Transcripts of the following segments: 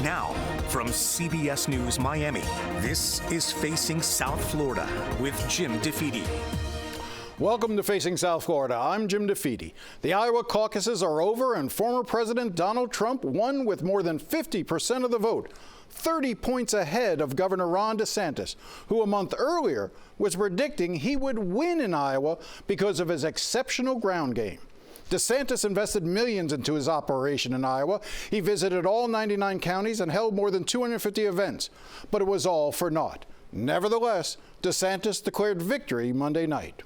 Now, from CBS News Miami, this is Facing South Florida with Jim DeFede. Welcome to Facing South Florida. I'm Jim DeFede. The Iowa caucuses are over, and former President Donald Trump won with more than 50% of the vote, 30 points ahead of Governor Ron DeSantis, who a month earlier was predicting he would win in Iowa because of his exceptional ground game. DeSantis invested millions into his operation in Iowa. He visited all 99 counties and held more than 250 events, but it was all for naught. Nevertheless, DeSantis declared victory Monday night.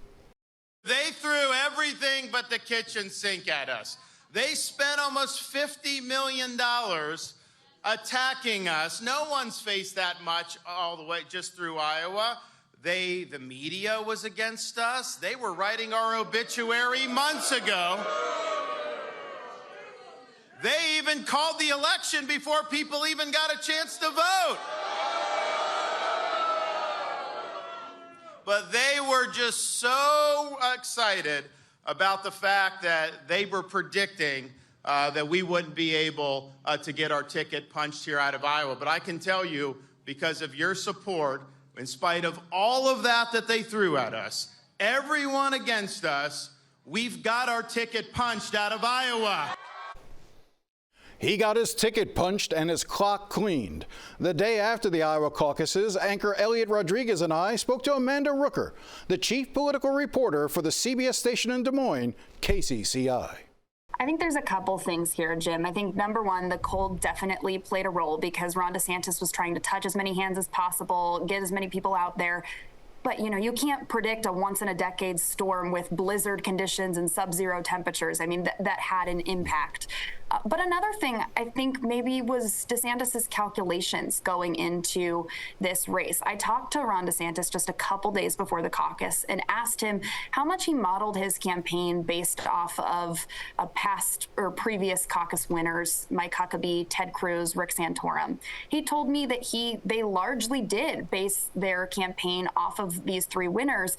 They threw everything but the kitchen sink at us. They spent almost $50 million attacking us. No one's faced that much all the way just through Iowa. The media was against us. They were writing our obituary months ago. They even called the election before people even got a chance to vote. But they were just so excited about the fact that they were predicting that we wouldn't be able to get our ticket punched here out of Iowa. But I can tell you, because of your support, in spite of all of that they threw at us, everyone against us, we've got our ticket punched out of Iowa. He got his ticket punched and his clock cleaned. The day after the Iowa caucuses, anchor Elliot Rodriguez and I spoke to Amanda Rooker, the chief political reporter for the CBS station in Des Moines, KCCI. I think there's a couple things here, Jim. I think, number one, the cold definitely played a role because Ron DeSantis was trying to touch as many hands as possible, get as many people out there. But, you know, you can't predict a once-in-a-decade storm with blizzard conditions and sub-zero temperatures. I mean, that had an impact. But another thing, I think, maybe was DeSantis's calculations going into this race. I talked to Ron DeSantis just a couple days before the caucus and asked him how much he modeled his campaign based off of past or previous caucus winners, Mike Huckabee, Ted Cruz, Rick Santorum. He told me that they largely did base their campaign off of these three winners,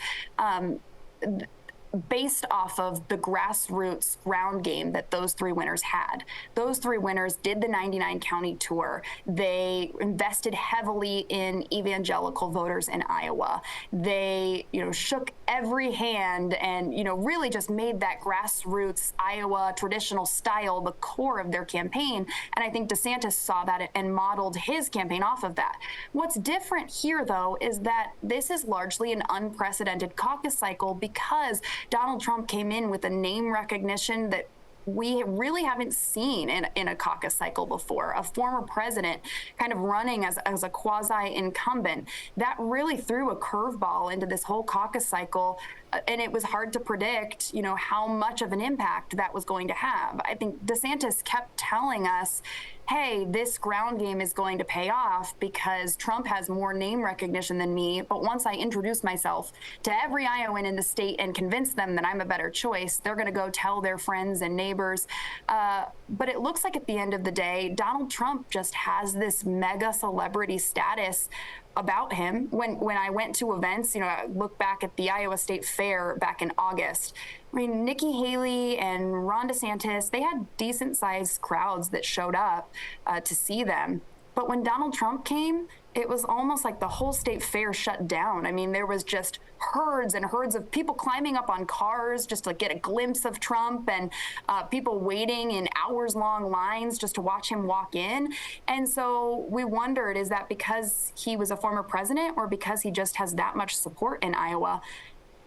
based off of the grassroots ground game that those three winners had. Those three winners did the 99 county tour. They invested heavily in evangelical voters in Iowa. They, shook every hand and, really just made that grassroots Iowa traditional style the core of their campaign. And I think DeSantis saw that and modeled his campaign off of that. What's different here, though, is that this is largely an unprecedented caucus cycle because Donald Trump came in with a name recognition that we really haven't seen in a caucus cycle before. A former president kind of running as a quasi-incumbent. That really threw a curveball into this whole caucus cycle, and it was hard to predict, how much of an impact that was going to have. I think DeSantis kept telling us, hey, this ground game is going to pay off because Trump has more name recognition than me. But once I introduce myself to every Iowan in the state and convince them that I'm a better choice, they're going to go tell their friends and neighbors. But it looks like at the end of the day, Donald Trump just has this mega celebrity status about him. When I went to events, I look back at the Iowa State Fair back in August. I mean, Nikki Haley and Ron DeSantis, they had decent-sized crowds that showed up to see them. But when Donald Trump came, it was almost like the whole state fair shut down. I mean, there was just herds and herds of people climbing up on cars just to get a glimpse of Trump, and people waiting in hours-long lines just to watch him walk in. And so we wondered, is that because he was a former president or because he just has that much support in Iowa?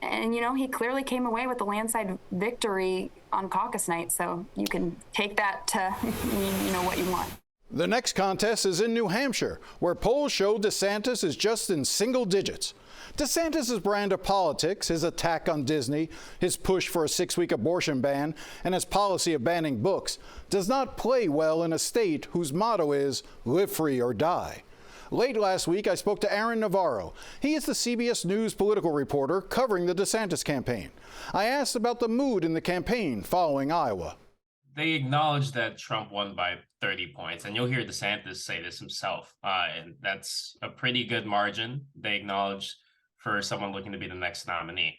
And, he clearly came away with the landslide victory on caucus night. So you can take that to mean, what you want. The next contest is in New Hampshire, where polls show DeSantis is just in single digits. DeSantis' brand of politics, his attack on Disney, his push for a 6-week abortion ban, and his policy of banning books, does not play well in a state whose motto is live free or die. Late last week, I spoke to Aaron Navarro. He is the CBS News political reporter covering the DeSantis campaign. I asked about the mood in the campaign following Iowa. They acknowledge that Trump won by 30 points, and you'll hear DeSantis say this himself, and that's a pretty good margin, they acknowledge, for someone looking to be the next nominee.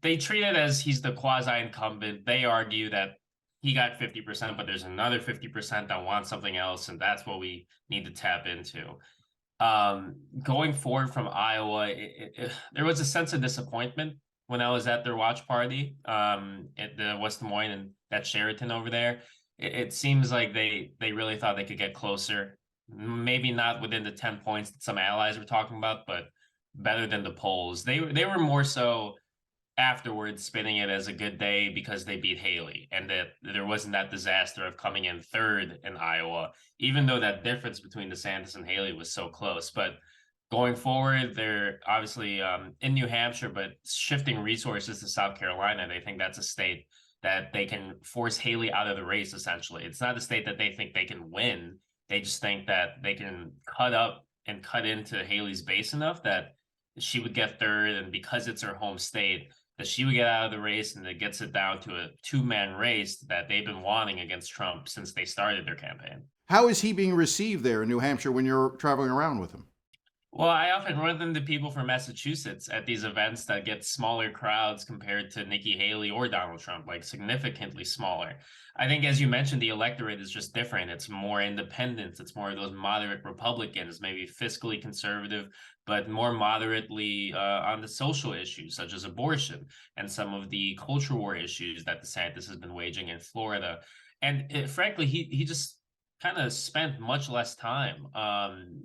They treat it as he's the quasi-incumbent. They argue that he got 50%, but there's another 50% that wants something else, and that's what we need to tap into. Going forward from Iowa, there was a sense of disappointment when I was at their watch party at the West Des Moines and that Sheraton over there. It seems like they really thought they could get closer. Maybe not within the 10 points that some allies were talking about, but better than the polls. They were more so afterwards spinning it as a good day because they beat Haley and that there wasn't that disaster of coming in third in Iowa, even though that difference between DeSantis and Haley was so close. But going forward, they're obviously in New Hampshire, but shifting resources to South Carolina. They think that's a state that they can force Haley out of the race, essentially. It's not a state that they think they can win. They just think that they can cut up and cut into Haley's base enough that she would get third, and because it's her home state, that she would get out of the race, and it gets it down to a two-man race that they've been wanting against Trump since they started their campaign. How is he being received there in New Hampshire when you're traveling around with him? Well, I often run into people from Massachusetts at these events that get smaller crowds compared to Nikki Haley or Donald Trump, like significantly smaller. I think, as you mentioned, the electorate is just different. It's more independent. It's more of those moderate Republicans, maybe fiscally conservative, but more moderately on the social issues, such as abortion and some of the culture war issues that DeSantis has been waging in Florida. And frankly, he just kind of spent much less time.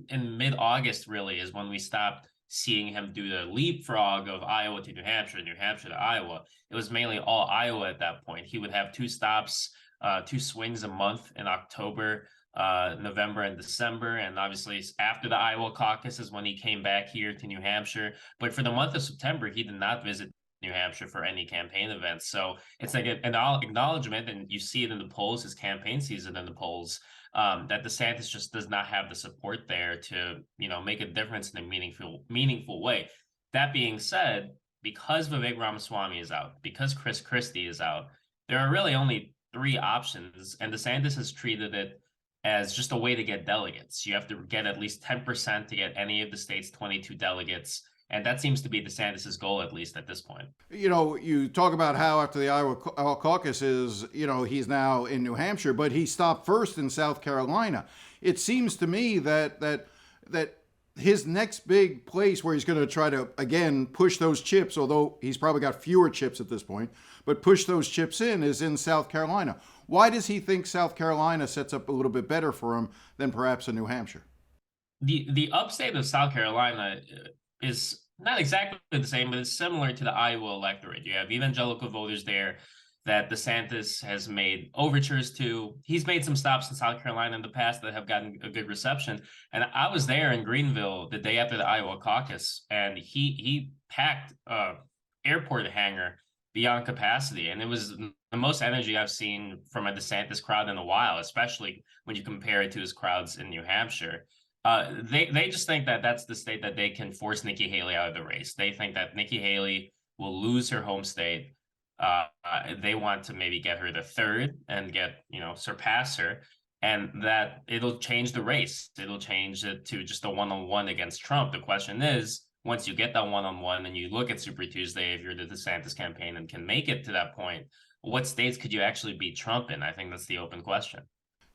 In mid-August, really, is when we stopped seeing him do the leapfrog of Iowa to New Hampshire, New Hampshire to Iowa. It was mainly all Iowa at that point. He would have two stops, two swings a month in October, November, and December. And obviously, after the Iowa caucus is when he came back here to New Hampshire. But for the month of September, he did not visit New Hampshire for any campaign events. So it's like an acknowledgement, and you see it in the polls, his campaign season in the polls, that DeSantis just does not have the support there to, make a difference in a meaningful way. That being said, because Vivek Ramaswamy is out, because Chris Christie is out, there are really only three options, and DeSantis has treated it as just a way to get delegates. You have to get at least 10% to get any of the state's 22 delegates. And that seems to be DeSantis' goal, at least at this point. You talk about how after the Iowa caucuses, he's now in New Hampshire, but he stopped first in South Carolina. It seems to me that his next big place where he's going to try to, again, push those chips, although he's probably got fewer chips at this point, but push those chips is in South Carolina. Why does he think South Carolina sets up a little bit better for him than perhaps in New Hampshire? The upstate of South Carolina is not exactly the same, but it's similar to the Iowa electorate. You have evangelical voters there that DeSantis has made overtures to. He's made some stops in South Carolina in the past that have gotten a good reception. And I was there in Greenville the day after the Iowa caucus, and he packed airport hangar beyond capacity. And it was the most energy I've seen from a DeSantis crowd in a while, especially when you compare it to his crowds in New Hampshire. They just think that that's the state that they can force Nikki Haley out of the race. They think that Nikki Haley will lose her home state. They want to maybe get her to third and surpass her, and that it'll change the race. It'll change it to just a one-on-one against Trump. The question is, once you get that one-on-one and you look at Super Tuesday, if you're the DeSantis campaign and can make it to that point, what states could you actually beat Trump in? I think that's the open question.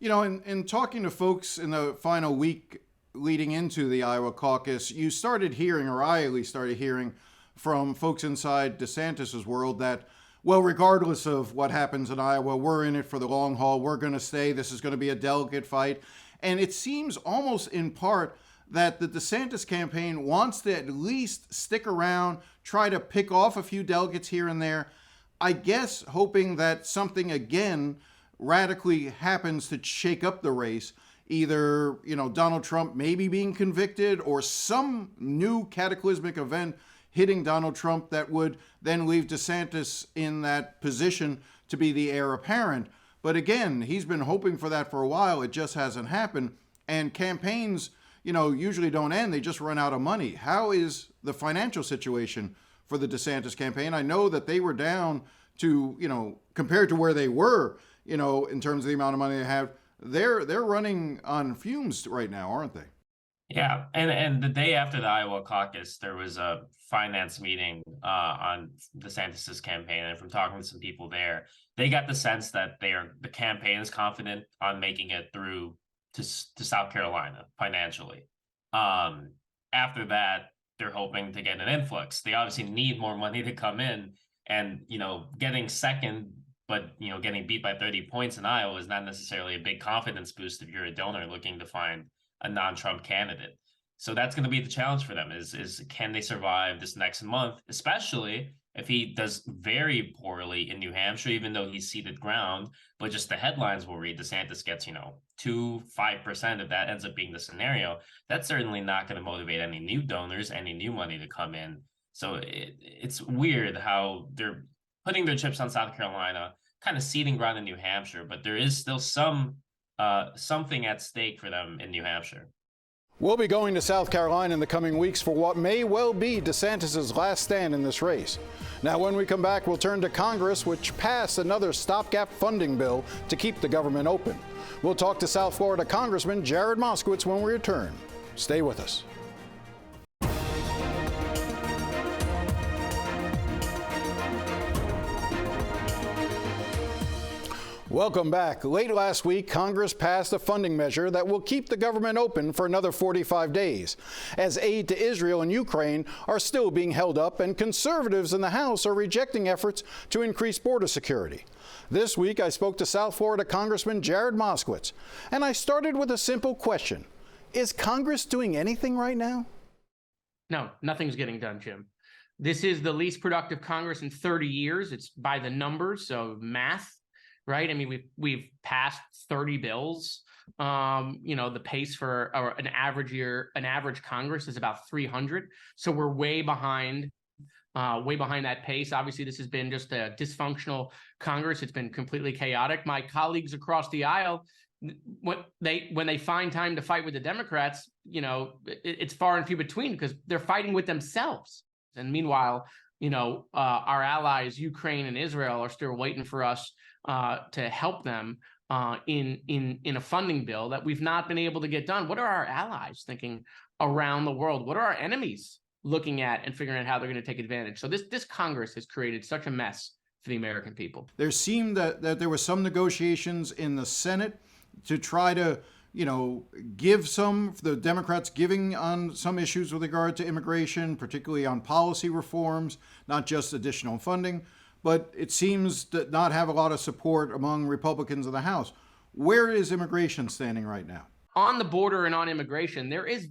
In talking to folks in the final week leading into the Iowa caucus, you started hearing, or I at least started hearing, from folks inside DeSantis's world that, well, regardless of what happens in Iowa, we're in it for the long haul. We're going to stay. This is going to be a delegate fight. And it seems almost in part that the DeSantis campaign wants to at least stick around, try to pick off a few delegates here and there, I guess hoping that something again radically happens to shake up the race. Either, Donald Trump maybe being convicted or some new cataclysmic event hitting Donald Trump that would then leave DeSantis in that position to be the heir apparent. But again, he's been hoping for that for a while. It just hasn't happened. And campaigns, usually don't end. They just run out of money. How is the financial situation for the DeSantis campaign? I know that they were down to, compared to where they were, in terms of the amount of money they have, they're running on fumes right now, aren't they? Yeah, and the day after the Iowa caucus, there was a finance meeting on DeSantis's campaign, and from talking to some people there, they got the sense that the campaign is confident on making it through to South Carolina financially. After that, they're hoping to get an influx. They obviously need more money to come in, and getting second, but getting beat by 30 points in Iowa is not necessarily a big confidence boost if you're a donor looking to find a non-Trump candidate. So that's going to be the challenge for them is can they survive this next month, especially if he does very poorly in New Hampshire, even though he's ceded ground, but just the headlines will read DeSantis gets, 2-5%, if that ends up being the scenario. That's certainly not going to motivate any new donors, any new money to come in. So it's weird how they're putting their chips on South Carolina, kind of ceding ground in New Hampshire, but there is still something at stake for them in New Hampshire. We'll be going to South Carolina in the coming weeks for what may well be DeSantis' last stand in this race. Now, when we come back, we'll turn to Congress, which passed another stopgap funding bill to keep the government open. We'll talk to South Florida Congressman Jared Moskowitz when we return. Stay with us. Welcome back. Late last week, Congress passed a funding measure that will keep the government open for another 45 days, as aid to Israel and Ukraine are still being held up, and conservatives in the House are rejecting efforts to increase border security. This week, I spoke to South Florida Congressman Jared Moskowitz, and I started with a simple question. Is Congress doing anything right now? No, nothing's getting done, Jim. This is the least productive Congress in 30 years. It's by the numbers, so math. Right. I mean, we've passed 30 bills. The pace for an average Congress is about 300. So we're way behind that pace. Obviously, this has been just a dysfunctional Congress. It's been completely chaotic. My colleagues across the aisle, when they find time to fight with the Democrats, it's far and few between because they're fighting with themselves. And meanwhile, our allies, Ukraine and Israel, are still waiting for us to help them in a funding bill that we've not been able to get done. What are our allies thinking around the world? What are our enemies looking at and figuring out how they're going to take advantage? So this Congress has created such a mess for the American people. There seemed that there were some negotiations in the Senate to try to give the Democrats giving on some issues with regard to immigration, particularly on policy reforms, not just additional funding. But it seems to not have a lot of support among Republicans in the House. Where is immigration standing right now? On the border and on immigration, there is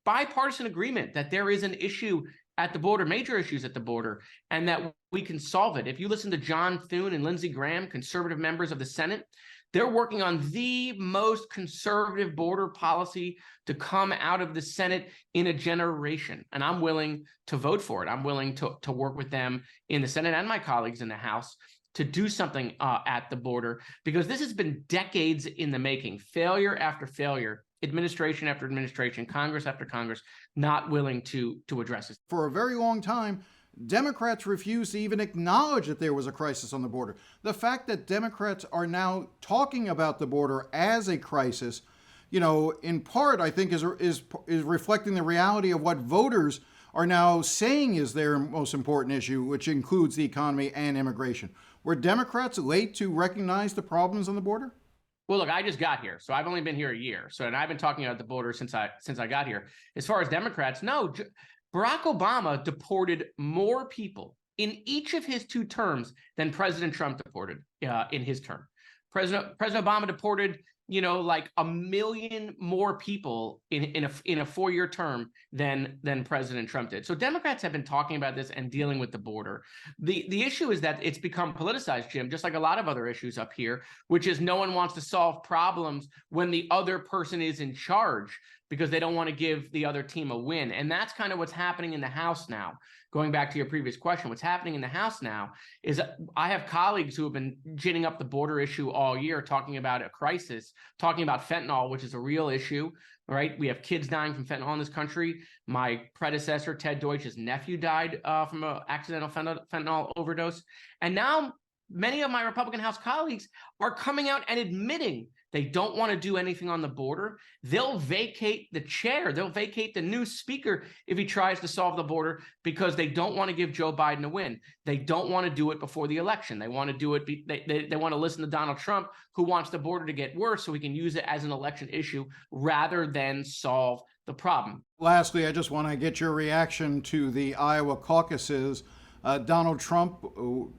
bipartisan agreement that there is an issue at the border, major issues at the border, and that we can solve it. If you listen to John Thune and Lindsey Graham, conservative members of the Senate, they're working on the most conservative border policy to come out of the Senate in a generation. And I'm willing to vote for it. I'm willing to work with them in the Senate and my colleagues in the House to do something at the border, because this has been decades in the making, failure after failure, administration after administration, Congress after Congress, not willing to address it. For a very long time, Democrats refused to even acknowledge that there was a crisis on the border. The fact that Democrats are now talking about the border as a crisis, in part, I think is reflecting the reality of what voters are now saying is their most important issue, which includes the economy and immigration. Were Democrats late to recognize the problems on the border? Well, look, I just got here, so I've only been here a year. And I've been talking about the border since I got here. As far as Democrats, no. Barack Obama deported more people in each of his 2 terms than President Trump deported in his term. President Obama deported, like 1 million more people in a 4-year term than President Trump did. So Democrats have been talking about this and dealing with the border. The issue is that it's become politicized, Jim, just like a lot of other issues up here, which is no one wants to solve problems when the other person is in charge, because they don't want to give the other team a win. And that's kind of what's happening in the House now. Going back to your previous question, what's happening in the House now is I have colleagues who have been ginning up the border issue all year, talking about a crisis, talking about fentanyl, which is a real issue, right? We have kids dying from fentanyl in this country. My predecessor, Ted Deutsch's nephew, died from an accidental fentanyl overdose. And now many of my Republican House colleagues are coming out and admitting They don't want to do anything on the border. They'll vacate the chair. They'll vacate the new speaker if he tries to solve the border, because they don't want to give Joe Biden a win. They don't want to do it before the election. They want to do it. They want to listen to Donald Trump, who wants the border to get worse so he can use it as an election issue rather than solve the problem. Lastly, I just want to get your reaction to the Iowa caucuses. Donald Trump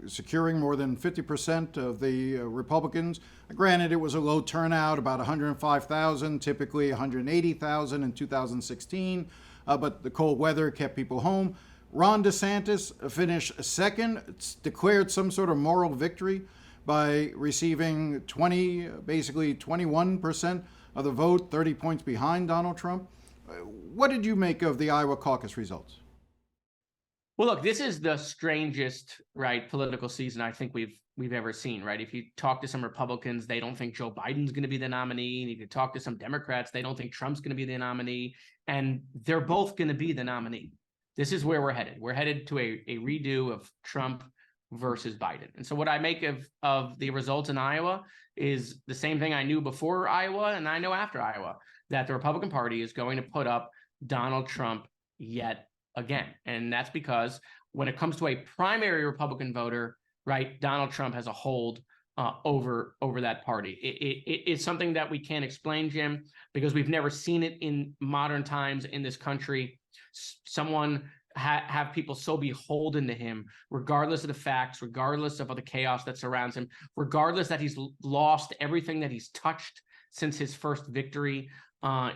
securing more than 50% of the Republicans. Granted, it was a low turnout, about 105,000, typically 180,000 in 2016, but the cold weather kept people home. Ron DeSantis finished second. It's declared some sort of moral victory by receiving basically 21% of the vote, 30 points behind Donald Trump. What did you make of the Iowa caucus results? Well, look, this is the strangest, right, political season I think we've ever seen, right? If you talk to some Republicans, they don't think Joe Biden's going to be the nominee. And if you talk to some Democrats, they don't think Trump's going to be the nominee. And they're both going to be the nominee. This is where we're headed. We're headed to a redo of Trump versus Biden. And so what I make of the results in Iowa is the same thing I knew before Iowa and I know after Iowa, that the Republican Party is going to put up Donald Trump yet again. And that's because when it comes to a primary Republican voter, right, Donald Trump has a hold over that party. It's something that we can't explain, Jim, because we've never seen it in modern times in this country. Someone have people so beholden to him, regardless of the facts, regardless of all the chaos that surrounds him, regardless that he's lost everything that he's touched since his first victory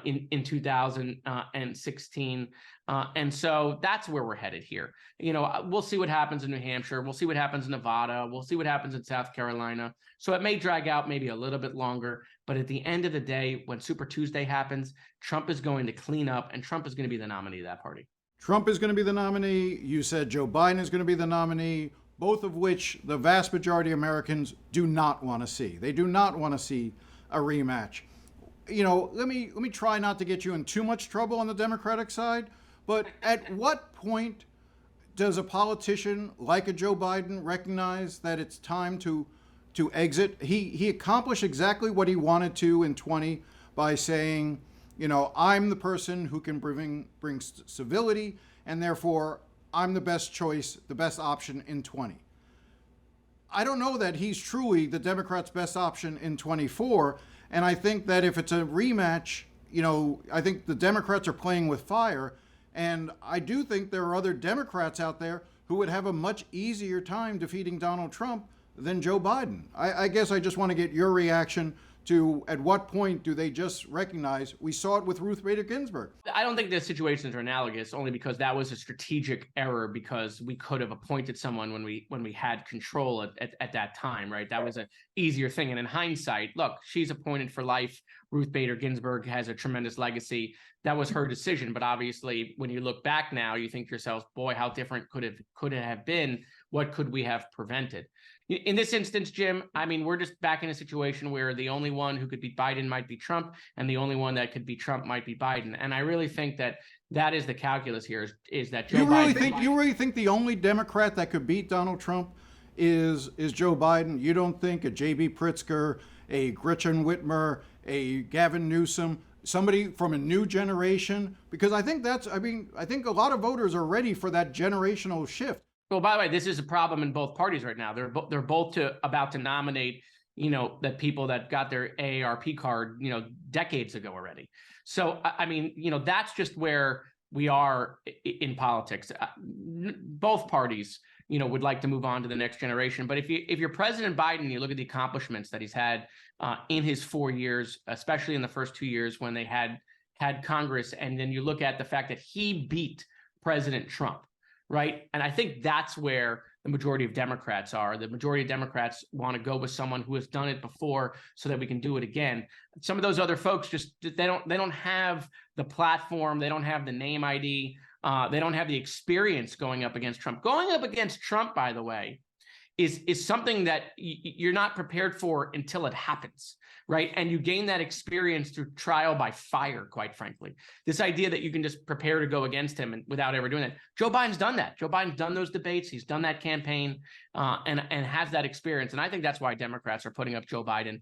in 2016. And so that's where we're headed here. You know, we'll see what happens in New Hampshire. We'll see what happens in Nevada. We'll see what happens in South Carolina. So it may drag out maybe a little bit longer. But at the end of the day, when Super Tuesday happens, Trump is going to clean up and Trump is going to be the nominee of that party. Trump is going to be the nominee. You said Joe Biden is going to be the nominee, both of which the vast majority of Americans do not want to see. They do not want to see a rematch. You know, let me try not to get you in too much trouble on the Democratic side, but at what point does a politician like a Joe Biden recognize that it's time to exit? He accomplished exactly what he wanted to in 20 by saying, you know, I'm the person who can bring civility, and therefore I'm the best choice, the best option in 20. I don't know that he's truly the Democrats' best option in 24. And I think that if it's a rematch, you know, I think the Democrats are playing with fire. And I do think there are other Democrats out there who would have a much easier time defeating Donald Trump than Joe Biden. I guess I just want to get your reaction to at what point do they just recognize we saw it with Ruth Bader Ginsburg? I don't think the situations are analogous, only because that was a strategic error, because we could have appointed someone when we had control at that time, right? That was an easier thing. And in hindsight, look, she's appointed for life. Ruth Bader Ginsburg has a tremendous legacy. That was her decision. But obviously, when you look back now, you think to yourselves, boy, how different could it have been? What could we have prevented? In this instance, Jim, I mean, we're just back in a situation where the only one who could beat Biden might be Trump, and the only one that could beat Trump might be Biden. And I really think that is the calculus here, is that Joe Biden. You really think the only Democrat that could beat Donald Trump is Joe Biden? You don't think a J.B. Pritzker, a Gretchen Whitmer, a Gavin Newsom, somebody from a new generation? Because I think I think a lot of voters are ready for that generational shift. Well, by the way, this is a problem in both parties right now. They're both about to nominate, you know, the people that got their AARP card, you know, decades ago already. So, I mean, you know, that's just where we are in politics. Both parties, you know, would like to move on to the next generation. But if you're President Biden, you look at the accomplishments that he's had in his 4 years, especially in the first 2 years when they had Congress, and then you look at the fact that he beat President Trump. Right. And I think that's where the majority of Democrats are. The majority of Democrats want to go with someone who has done it before so that we can do it again. Some of those other folks they don't have the platform. They don't have the name ID. They don't have the experience going up against Trump. Going up against Trump, by the way, is something that you're not prepared for until it happens. Right. And you gain that experience through trial by fire, quite frankly. This idea that you can just prepare to go against him and without ever doing that. Joe Biden's done that. Joe Biden's done those debates. He's done that campaign. and has that experience. And I think that's why Democrats are putting up Joe Biden,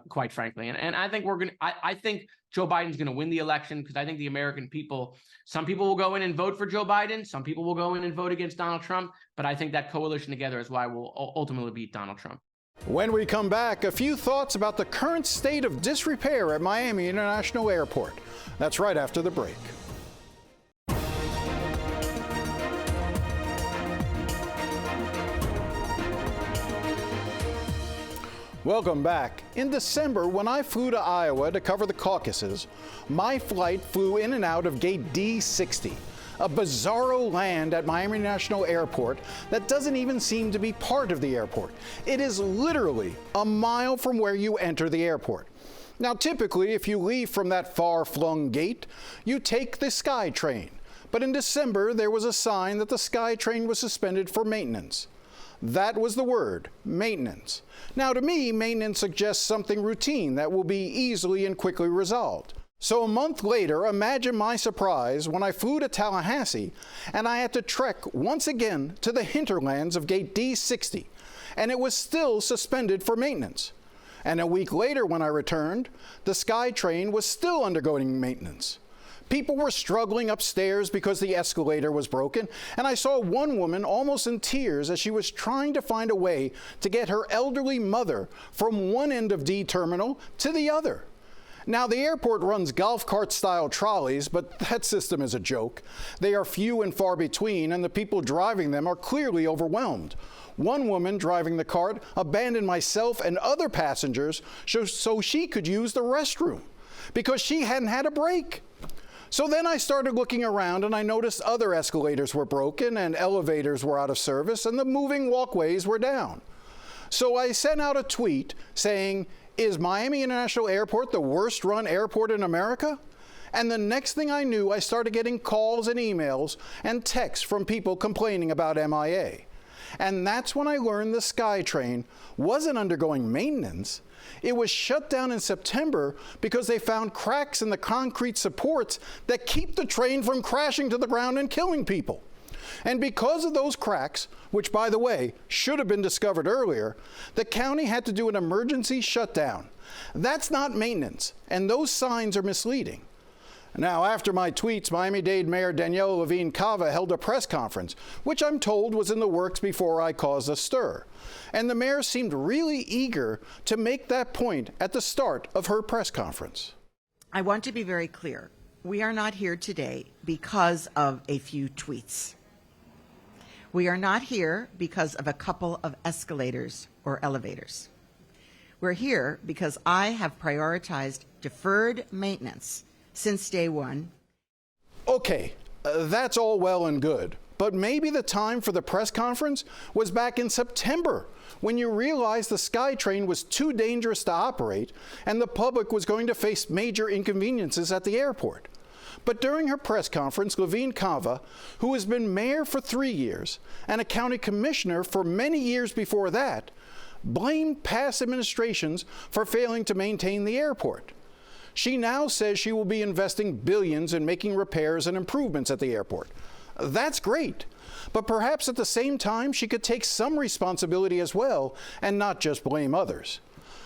quite frankly. And I think I think Joe Biden's going to win the election, because I think the American people, some people will go in and vote for Joe Biden. Some people will go in and vote against Donald Trump. But I think that coalition together is why we'll ultimately beat Donald Trump. When we come back, a few thoughts about the current state of disrepair at Miami International Airport. That's right after the break. Welcome back. In December, when I flew to Iowa to cover the caucuses, my flight flew in and out of gate D60, a bizarro land at Miami International Airport that doesn't even seem to be part of the airport. It is literally a mile from where you enter the airport. Now, typically, if you leave from that far-flung gate, you take the SkyTrain. But in December, there was a sign that the SkyTrain was suspended for maintenance. That was the word, maintenance. Now, to me, maintenance suggests something routine that will be easily and quickly resolved. So a month later, imagine my surprise when I flew to Tallahassee and I had to trek once again to the hinterlands of gate D60, and it was still suspended for maintenance. And a week later when I returned, the SkyTrain was still undergoing maintenance. People were struggling upstairs because the escalator was broken, and I saw one woman almost in tears as she was trying to find a way to get her elderly mother from one end of D terminal to the other. Now, the airport runs golf cart-style trolleys, but that system is a joke. They are few and far between, and the people driving them are clearly overwhelmed. One woman driving the cart abandoned myself and other passengers so she could use the restroom because she hadn't had a break. So then I started looking around and I noticed other escalators were broken and elevators were out of service and the moving walkways were down. So I sent out a tweet saying, "Is Miami International Airport the worst run airport in America?" And the next thing I knew, I started getting calls and emails and texts from people complaining about MIA. And that's when I learned the SkyTrain wasn't undergoing maintenance. It was shut down in September because they found cracks in the concrete supports that keep the train from crashing to the ground and killing people. And because of those cracks, which, by the way, should have been discovered earlier, the county had to do an emergency shutdown. That's not maintenance, and those signs are misleading. Now, after my tweets, Miami-Dade Mayor Danielle Levine Cava held a press conference, which I'm told was in the works before I caused a stir. And the mayor seemed really eager to make that point at the start of her press conference. I want to be very clear. We are not here today because of a few tweets. We are not here because of a couple of escalators or elevators. We're here because I have prioritized deferred maintenance since day one. Okay, that's all well and good, but maybe the time for the press conference was back in September, when you realized the SkyTrain was too dangerous to operate and the public was going to face major inconveniences at the airport. But during her press conference, Levine Cava, who has been mayor for 3 years and a county commissioner for many years before that, blamed past administrations for failing to maintain the airport. She now says she will be investing billions in making repairs and improvements at the airport. That's great, but perhaps at the same time she could take some responsibility as well and not just blame others.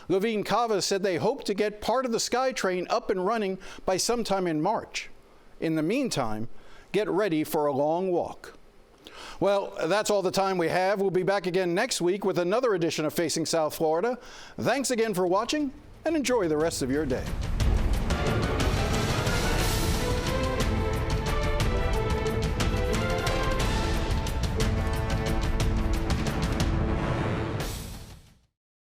Levine Cava said they hope to get part of the SkyTrain up and running by sometime in March. In the meantime, get ready for a long walk. Well, that's all the time we have. We'll be back again next week with another edition of Facing South Florida. Thanks again for watching, and enjoy the rest of your day.